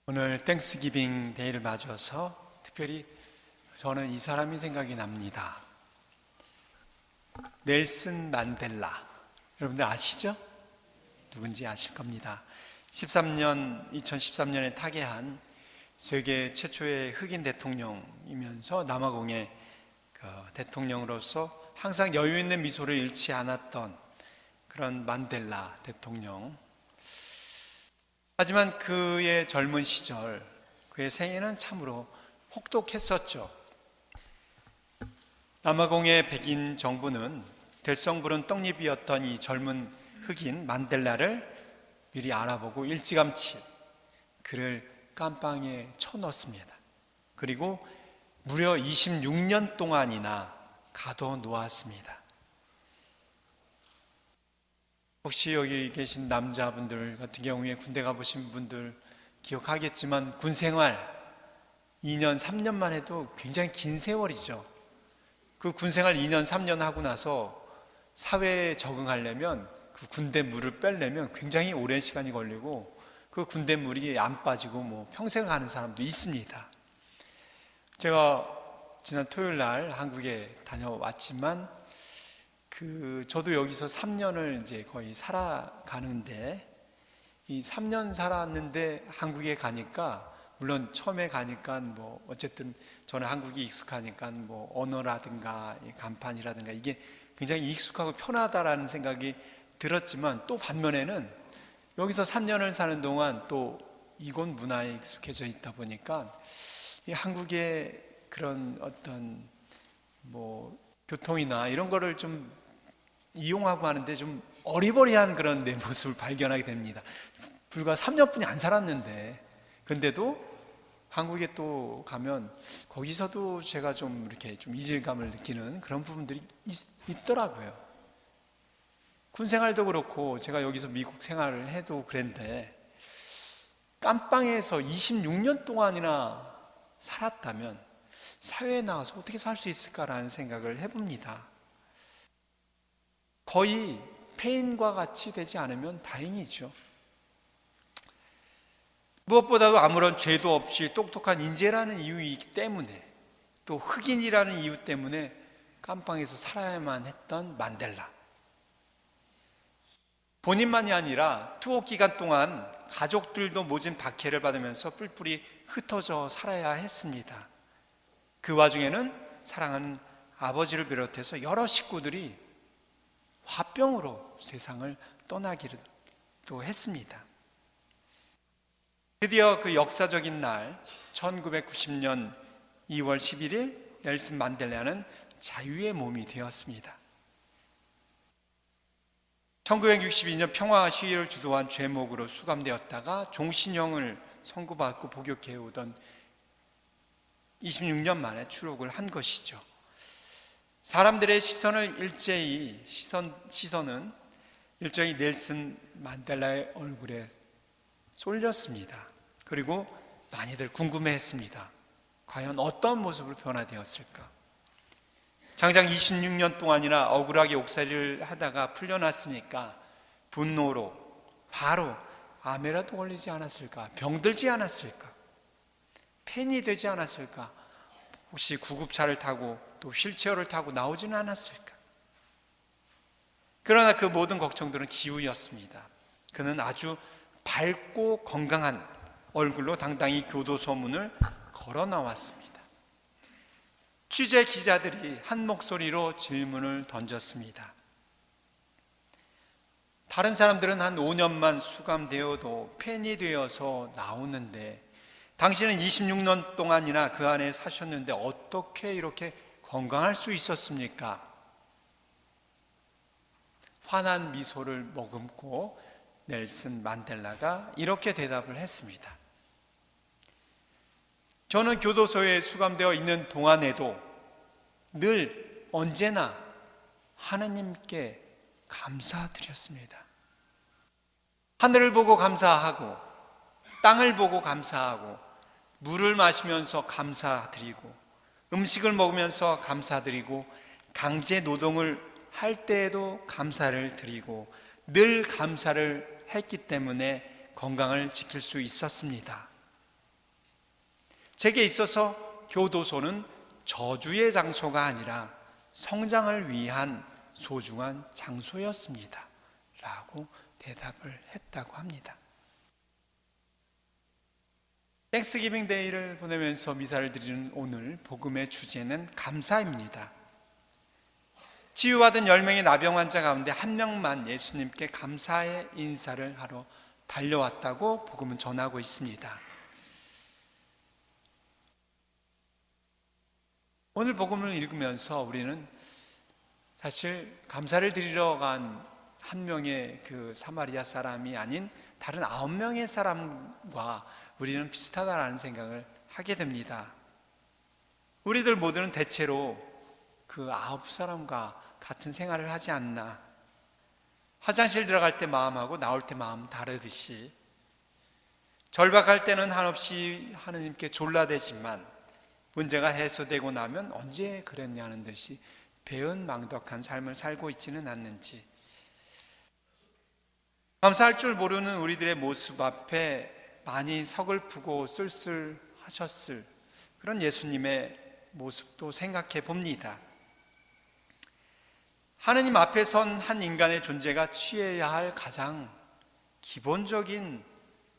오늘 땡스기빙 데이를 맞아서 특별히 저는 이 사람이 생각이 납니다. 넬슨 만델라. 여러분들 아시죠? 누군지 아실 겁니다. 2013년에 타계한 세계 최초의 흑인 대통령이면서 남아공의 대통령으로서 항상 여유 있는 미소를 잃지 않았던 그런 만델라 대통령. 하지만 그의 젊은 시절, 그의 생애는 참으로 혹독했었죠. 남아공의 백인 정부는 될성부른 떡잎이었던 이 젊은 흑인 만델라를 미리 알아보고 일찌감치 그를 깜빵에 쳐넣습니다. 그리고 무려 26년 동안이나 가둬놓았습니다. 혹시 여기 계신 남자분들 같은 경우에 군대 가보신 분들 기억하겠지만 군생활 2년, 3년만 해도 굉장히 긴 세월이죠. 그 군생활 2년, 3년 하고 나서 사회에 적응하려면 그 군대 물을 빼려면 굉장히 오랜 시간이 걸리고 그 군대 물이 안 빠지고 평생 가는 사람도 있습니다. 제가 지난 토요일 날 한국에 다녀왔지만 저도 여기서 3년을 이제 거의 살아가는데 이 3년 살았는데 한국에 가니까 물론 처음에 가니까 어쨌든 저는 한국이 익숙하니까 언어라든가 간판이라든가 이게 굉장히 익숙하고 편하다라는 생각이 들었지만 또 반면에는 여기서 3년을 사는 동안 또 이곳 문화에 익숙해져 있다 보니까 이 한국의 그런 어떤 교통이나 이런 거를 좀 이용하고 하는데 좀 어리버리한 그런 내 모습을 발견하게 됩니다. 불과 3년뿐이 안 살았는데 근데도 한국에 또 가면 거기서도 제가 좀 이렇게 좀 이질감을 느끼는 그런 부분들이 있더라고요. 군 생활도 그렇고 제가 여기서 미국 생활을 해도 그랬는데 깜빵에서 26년 동안이나 살았다면 사회에 나와서 어떻게 살 수 있을까라는 생각을 해봅니다. 거의 폐인과 같이 되지 않으면 다행이죠. 무엇보다도 아무런 죄도 없이 똑똑한 인재라는 이유이기 때문에 또 흑인이라는 이유 때문에 깜빵에서 살아야만 했던 만델라. 본인만이 아니라 투옥 기간 동안 가족들도 모진 박해를 받으면서 뿔뿔이 흩어져 살아야 했습니다. 그 와중에는 사랑하는 아버지를 비롯해서 여러 식구들이 화병으로 세상을 떠나기도 했습니다. 드디어 그 역사적인 날 1990년 2월 11일 넬슨 만델라는 자유의 몸이 되었습니다. 1962년 평화 시위를 주도한 죄목으로 수감되었다가 종신형을 선고받고 복역해 오던 26년 만에 출獄한 것이죠. 사람들의 시선은 일제히 넬슨 만델라의 얼굴에 쏠렸습니다. 그리고 많이들 궁금해했습니다. 과연 어떤 모습으로 변화되었을까? 장장 26년 동안이나 억울하게 옥살이를 하다가 풀려났으니까 분노로, 화로 암에라도 걸리지 않았을까? 병들지 않았을까? 폐인이 되지 않았을까? 혹시 구급차를 타고 또 휠체어를 타고 나오지는 않았을까? 그러나 그 모든 걱정들은 기우였습니다. 그는 아주 밝고 건강한 얼굴로 당당히 교도소 문을 걸어 나왔습니다. 취재 기자들이 한 목소리로 질문을 던졌습니다. 다른 사람들은 한 5년만 수감되어도 폐인이 되어서 나오는데 당신은 26년 동안이나 그 안에 사셨는데 어떻게 이렇게 건강할 수 있었습니까? 환한 미소를 머금고 넬슨 만델라가 이렇게 대답을 했습니다. 저는 교도소에 수감되어 있는 동안에도 늘 언제나 하나님께 감사드렸습니다. 하늘을 보고 감사하고 땅을 보고 감사하고 물을 마시면서 감사드리고 음식을 먹으면서 감사드리고 강제 노동을 할 때에도 감사를 드리고 늘 감사를 했기 때문에 건강을 지킬 수 있었습니다. 제게 있어서 교도소는 저주의 장소가 아니라 성장을 위한 소중한 장소였습니다 라고 대답을 했다고 합니다. 땡스기빙 데이를 보내면서 미사를 드리는 오늘 복음의 주제는 감사입니다. 치유받은 10명의 나병 환자 가운데 한 명만 예수님께 감사의 인사를 하러 달려왔다고 복음은 전하고 있습니다. 오늘 복음을 읽으면서 우리는 사실 감사를 드리러 간 한 명의 그 사마리아 사람이 아닌 다른 9명의 사람과 우리는 비슷하다라는 생각을 하게 됩니다. 우리들 모두는 대체로 그 9사람과 같은 생활을 하지 않나. 화장실 들어갈 때 마음하고 나올 때 마음 다르듯이 절박할 때는 한없이 하느님께 졸라대지만 문제가 해소되고 나면 언제 그랬냐는 듯이 배은망덕한 삶을 살고 있지는 않는지, 감사할 줄 모르는 우리들의 모습 앞에 많이 서글프고 쓸쓸하셨을 그런 예수님의 모습도 생각해 봅니다. 하느님 앞에 선 한 인간의 존재가 취해야 할 가장 기본적인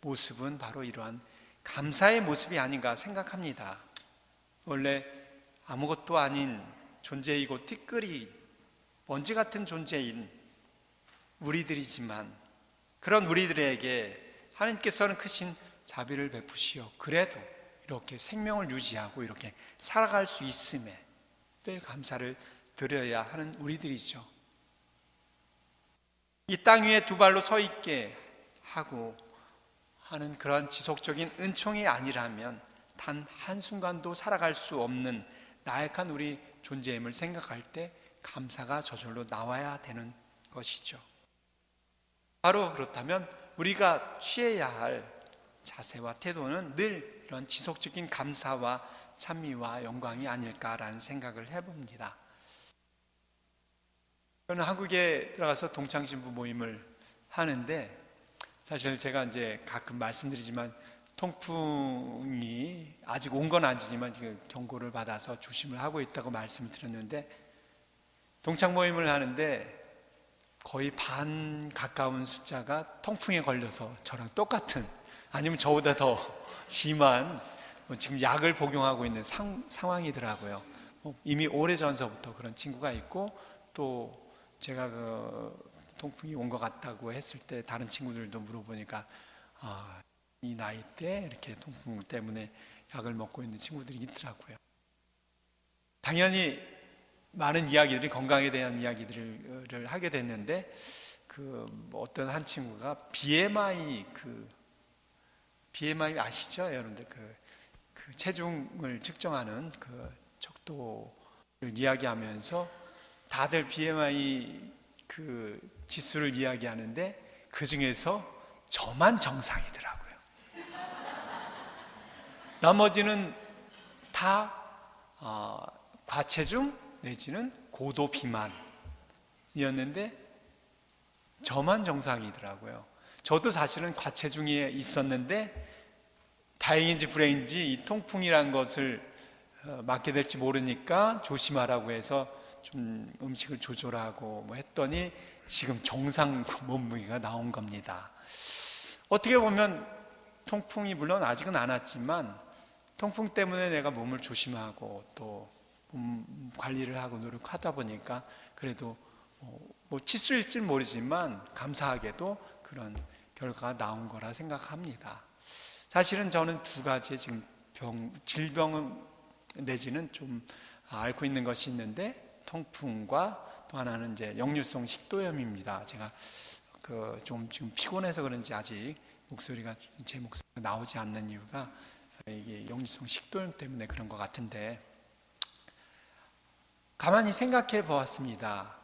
모습은 바로 이러한 감사의 모습이 아닌가 생각합니다. 원래 아무것도 아닌 존재이고 티끌이 먼지 같은 존재인 우리들이지만 그런 우리들에게 하나님께서는 크신 자비를 베푸시어 그래도 이렇게 생명을 유지하고 이렇게 살아갈 수 있음에 늘 감사를 드려야 하는 우리들이죠. 이 땅 위에 두 발로 서 있게 하고 하는 그런 지속적인 은총이 아니라면 단 한순간도 살아갈 수 없는 나약한 우리 존재임을 생각할 때 감사가 저절로 나와야 되는 것이죠. 바로 그렇다면 우리가 취해야 할 자세와 태도는 늘 이런 지속적인 감사와 찬미와 영광이 아닐까라는 생각을 해봅니다. 저는 한국에 들어가서 동창신부 모임을 하는데 사실 제가 이제 가끔 말씀드리지만 통풍이 아직 온 건 아니지만 지금 경고를 받아서 조심을 하고 있다고 말씀을 드렸는데, 동창 모임을 하는데 거의 반 가까운 숫자가 통풍에 걸려서 저랑 똑같은 아니면 저보다 더 심한 지금 약을 복용하고 있는 상황이더라고요. 이미 오래전서부터 그런 친구가 있고, 또 제가 그 통풍이 온 것 같다고 했을 때 다른 친구들도 물어보니까 이 나이 때 이렇게 통풍 때문에 약을 먹고 있는 친구들이 있더라고요. 당연히 많은 이야기들이 건강에 대한 이야기들을 하게 됐는데 어떤 한 친구가 BMI 아시죠, 여러분들? 그 체중을 측정하는 그 척도를 이야기하면서 다들 BMI 그 지수를 이야기하는데 그 중에서 저만 정상이더라고요. 나머지는 다 과체중 내지는 고도 비만이었는데 저만 정상이더라고요. 저도 사실은 과체중에 있었는데 다행인지 불행인지 이 통풍이란 것을 맞게 될지 모르니까 조심하라고 해서 좀 음식을 조절하고 했더니 지금 정상 몸무게가 나온 겁니다. 어떻게 보면 통풍이 물론 아직은 안 왔지만 통풍 때문에 내가 몸을 조심하고 또 관리를 하고 노력하다 보니까 그래도 치수일지 모르지만 감사하게도 그런 결과가 나온 거라 생각합니다. 사실은 저는 두 가지의 지금 질병 내지는 좀 앓고 있는 것이 있는데, 통풍과 또 하나는 이제 역류성 식도염입니다. 제가 좀 지금 피곤해서 그런지 아직 제 목소리가 나오지 않는 이유가 이게 역류성 식도염 때문에 그런 것 같은데, 가만히 생각해 보았습니다.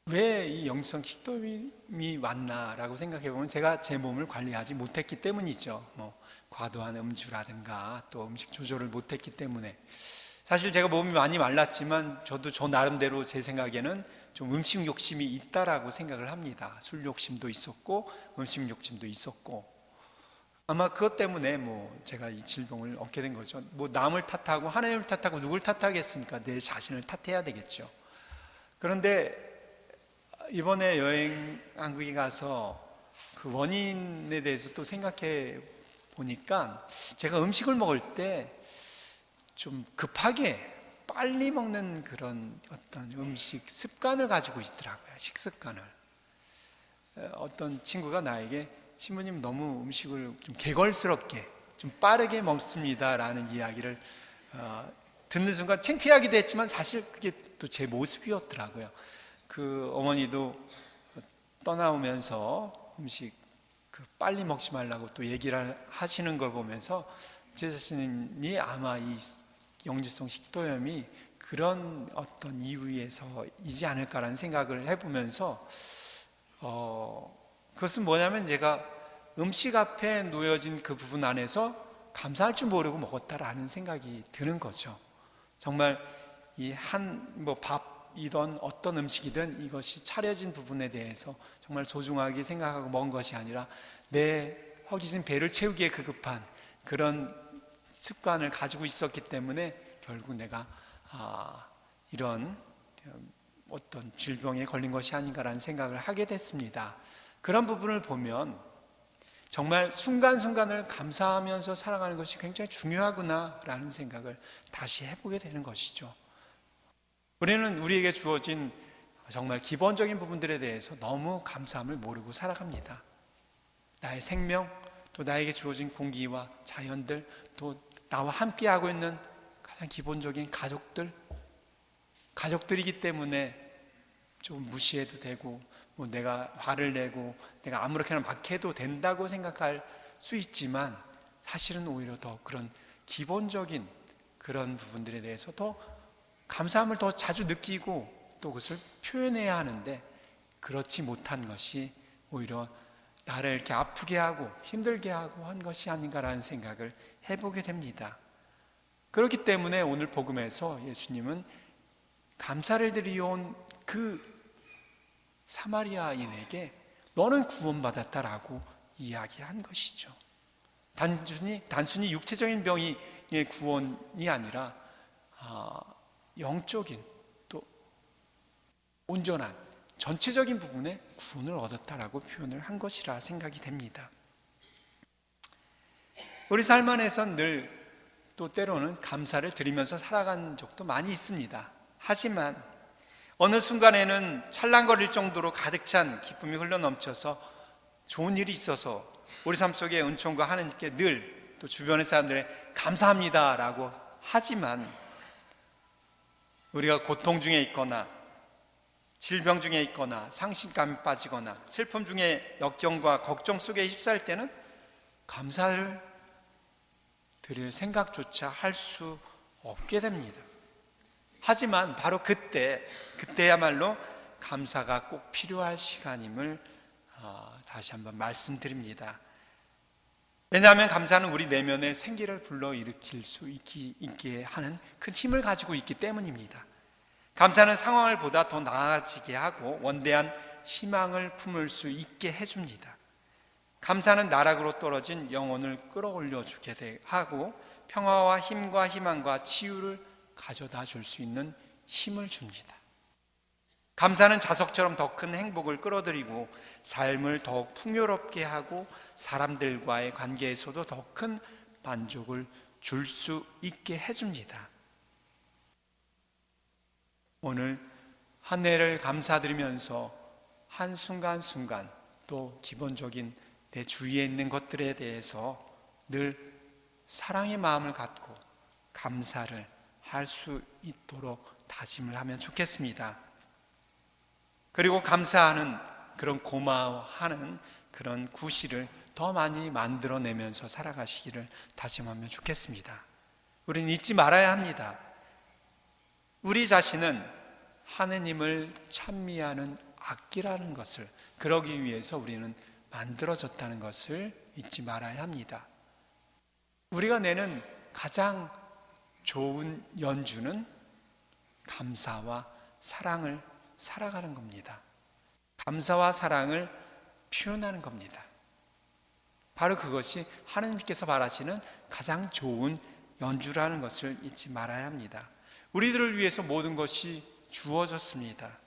왜 이 역류성 식도염이 왔나라고 생각해 보면 제가 제 몸을 관리하지 못했기 때문이죠. 과도한 음주라든가 또 음식 조절을 못했기 때문에. 사실 제가 몸이 많이 말랐지만 저도 저 나름대로 제 생각에는 좀 음식 욕심이 있다라고 생각을 합니다. 술 욕심도 있었고 음식 욕심도 있었고, 아마 그것 때문에 제가 이 질병을 얻게 된 거죠. 남을 탓하고 하나님을 탓하고 누굴 탓하겠습니까? 내 자신을 탓해야 되겠죠. 그런데 이번에 여행 한국에 가서 그 원인에 대해서 또 생각해 보니까 제가 음식을 먹을 때 좀 급하게 빨리 먹는 그런 어떤 음식 습관을 가지고 있더라고요. 식습관을. 어떤 친구가 나에게 신부님 너무 음식을 좀 개걸스럽게 좀 빠르게 먹습니다라는 이야기를 듣는 순간 창피하기도 했지만 사실 그게 또 제 모습이었더라고요. 그 어머니도 떠나오면서 음식 빨리 먹지 말라고 또 얘기를 하시는 걸 보면서 제 자신이 아마 이 영지성 식도염이 그런 어떤 이유에서이지 않을까라는 생각을 해보면서 그것은 뭐냐면 제가 음식 앞에 놓여진 그 부분 안에서 감사할 줄 모르고 먹었다라는 생각이 드는 거죠. 정말 이 밥이든 어떤 음식이든 이것이 차려진 부분에 대해서 정말 소중하게 생각하고 먹은 것이 아니라 내 허기진 배를 채우기에 급급한 그런 습관을 가지고 있었기 때문에 결국 내가 이런 어떤 질병에 걸린 것이 아닌가라는 생각을 하게 됐습니다. 그런 부분을 보면 정말 순간순간을 감사하면서 살아가는 것이 굉장히 중요하구나라는 생각을 다시 해보게 되는 것이죠. 우리는 우리에게 주어진 정말 기본적인 부분들에 대해서 너무 감사함을 모르고 살아갑니다. 나의 생명, 또 나에게 주어진 공기와 자연들, 또 나와 함께하고 있는 가장 기본적인 가족들이기 때문에 좀 무시해도 되고 내가 화를 내고 내가 아무렇게나 막 해도 된다고 생각할 수 있지만 사실은 오히려 더 그런 기본적인 그런 부분들에 대해서 더 감사함을 더 자주 느끼고 또 그것을 표현해야 하는데 그렇지 못한 것이 오히려 나를 이렇게 아프게 하고 힘들게 하고 한 것이 아닌가라는 생각을 해보게 됩니다. 그렇기 때문에 오늘 복음에서 예수님은 감사를 드리온 그 사마리아인에게 너는 구원받았다라고 이야기한 것이죠. 단순히 육체적인 병이 구원이 아니라 영적인 또 온전한 전체적인 부분에 구원을 얻었다라고 표현을 한 것이라 생각이 됩니다. 우리 삶 안에선 늘 또 때로는 감사를 드리면서 살아간 적도 많이 있습니다. 하지만 어느 순간에는 찰랑거릴 정도로 가득 찬 기쁨이 흘러넘쳐서 좋은 일이 있어서 우리 삶 속에 은총과 하나님께 늘 또 주변의 사람들의 감사합니다라고 하지만 우리가 고통 중에 있거나 질병 중에 있거나 상심감에 빠지거나 슬픔 중에 역경과 걱정 속에 휩싸일 때는 감사를 드릴 생각조차 할 수 없게 됩니다. 하지만 바로 그때야말로 감사가 꼭 필요할 시간임을 다시 한번 말씀드립니다. 왜냐하면 감사는 우리 내면의 생기를 불러일으킬 수 있게 하는 큰 힘을 가지고 있기 때문입니다. 감사는 상황을 보다 더 나아지게 하고 원대한 희망을 품을 수 있게 해줍니다. 감사는 나락으로 떨어진 영혼을 끌어올려 주게 하고 평화와 힘과 희망과 치유를 가져다 줄 수 있는 힘을 줍니다. 감사는 자석처럼 더 큰 행복을 끌어들이고 삶을 더욱 풍요롭게 하고 사람들과의 관계에서도 더 큰 만족을 줄 수 있게 해줍니다. 오늘 한 해를 감사드리면서 한순간순간 또 기본적인 내 주위에 있는 것들에 대해서 늘 사랑의 마음을 갖고 감사를 할 수 있도록 다짐을 하면 좋겠습니다. 그리고 감사하는 그런 고마워하는 그런 구실을 더 많이 만들어내면서 살아가시기를 다짐하면 좋겠습니다. 우리는 잊지 말아야 합니다. 우리 자신은 하느님을 찬미하는 악기라는 것을, 그러기 위해서 우리는 만들어졌다는 것을 잊지 말아야 합니다. 우리가 내는 가장 좋은 연주는 감사와 사랑을 살아가는 겁니다. 감사와 사랑을 표현하는 겁니다. 바로 그것이 하나님께서 바라시는 가장 좋은 연주라는 것을 잊지 말아야 합니다. 우리들을 위해서 모든 것이 주어졌습니다.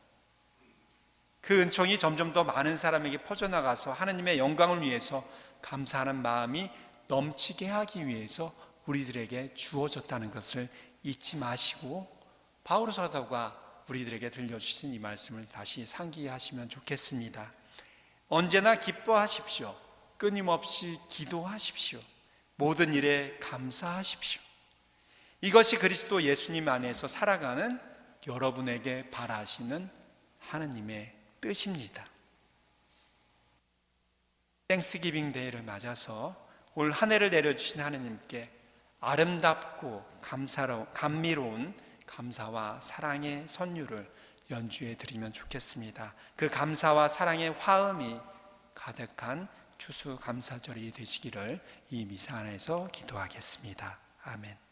그 은총이 점점 더 많은 사람에게 퍼져나가서 하나님의 영광을 위해서 감사하는 마음이 넘치게 하기 위해서 우리들에게 주어졌다는 것을 잊지 마시고 바울 사도가 우리들에게 들려주신 이 말씀을 다시 상기하시면 좋겠습니다. 언제나 기뻐하십시오. 끊임없이 기도하십시오. 모든 일에 감사하십시오. 이것이 그리스도 예수님 안에서 살아가는 여러분에게 바라시는 하나님의 뜻입니다. 땡스기빙 데이를 맞아서 올 한 해를 내려주신 하나님께 아름답고 감미로운 감사와 사랑의 선율을 연주해 드리면 좋겠습니다. 그 감사와 사랑의 화음이 가득한 추수감사절이 되시기를 이 미사 안에서 기도하겠습니다. 아멘.